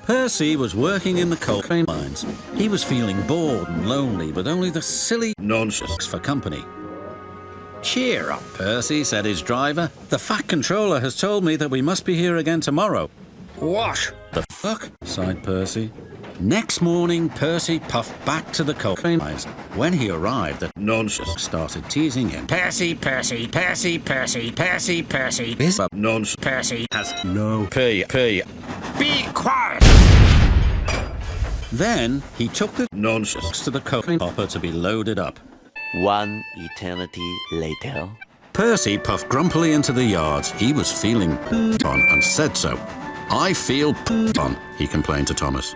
Percy was working in the coal mines. He was feeling bored and lonely with only the silly nonces for company. "Cheer up, Percy," said his driver. "The Fat Controller has told me that we must be here again tomorrow." "What the fuck?" sighed Percy. Next morning, Percy puffed back to the coal mines. When he arrived, the nonces started teasing him. "Percy, Percy, Percy, Percy, Percy, Percy. This nonce Percy has no P. Be quiet!" Then he took the nonces to the coal hopper to be loaded up. One eternity later. Percy puffed grumpily into the yards. He was feeling on and said so. "I feel on," he complained to Thomas.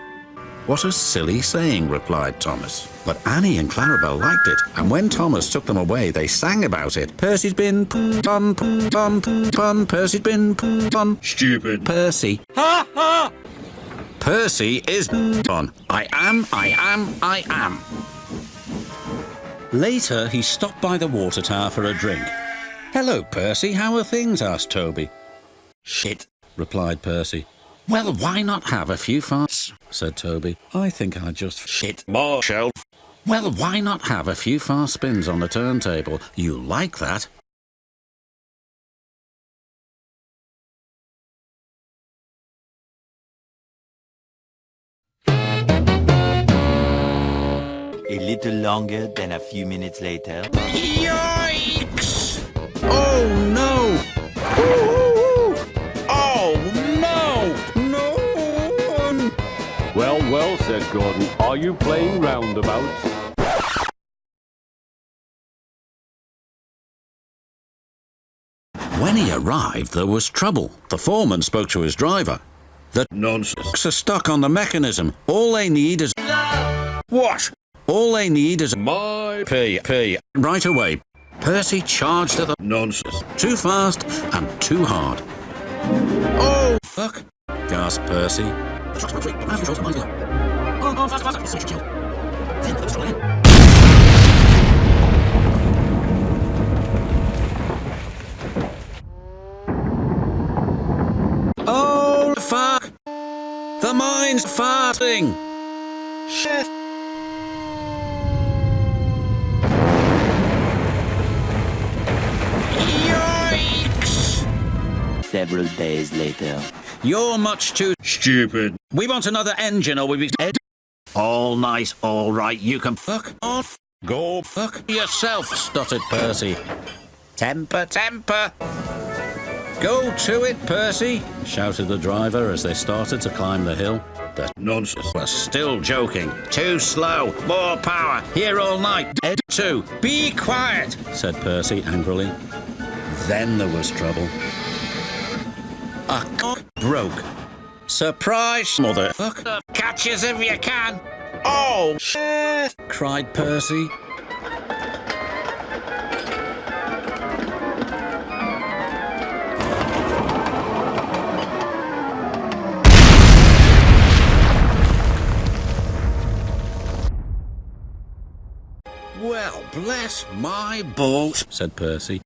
"What a silly saying," replied Thomas. But Annie and Clarabelle liked it, and when Thomas took them away, they sang about it. "Percy's been on, Percy's been on." "Stupid Percy." "Ha ha!" "Percy is on. I am. Later, he stopped by the water tower for a drink. "Hello, Percy, how are things?" asked Toby. "Shit," replied Percy. "Well, why not have a few farts?" said Toby. "I think I just shit more shelf." "Well, why not have a few fast spins on the turntable? You like that?" A little longer than a few minutes later. Yikes! Oh no! Ooh! Oh no! No! Well, said Gordon. Are you playing roundabouts? When he arrived, there was trouble. The foreman spoke to his driver. "The nonces are stuck on the mechanism. All they need is..." "What?" "All they need is my P. Right away." Percy charged at the nonces. Too fast and too hard. "Oh, fuck," gasped Percy. "Oh, fuck! The mine's farting! Shit!" Several days later. "You're much too stupid. We want another engine or we'll be dead." "All nice, all right, you can fuck off. Go fuck yourself," stuttered Percy. Temper. "Go to it, Percy," shouted the driver as they started to climb the hill. The nonces were still joking. "Too slow, more power, here all night, dead too." "Be quiet," said Percy angrily. Then there was trouble. A cock broke. "Surprise, motherfucker! Catch us if you can!" "Oh, shit!" cried Percy. "Well, bless my balls," said Percy.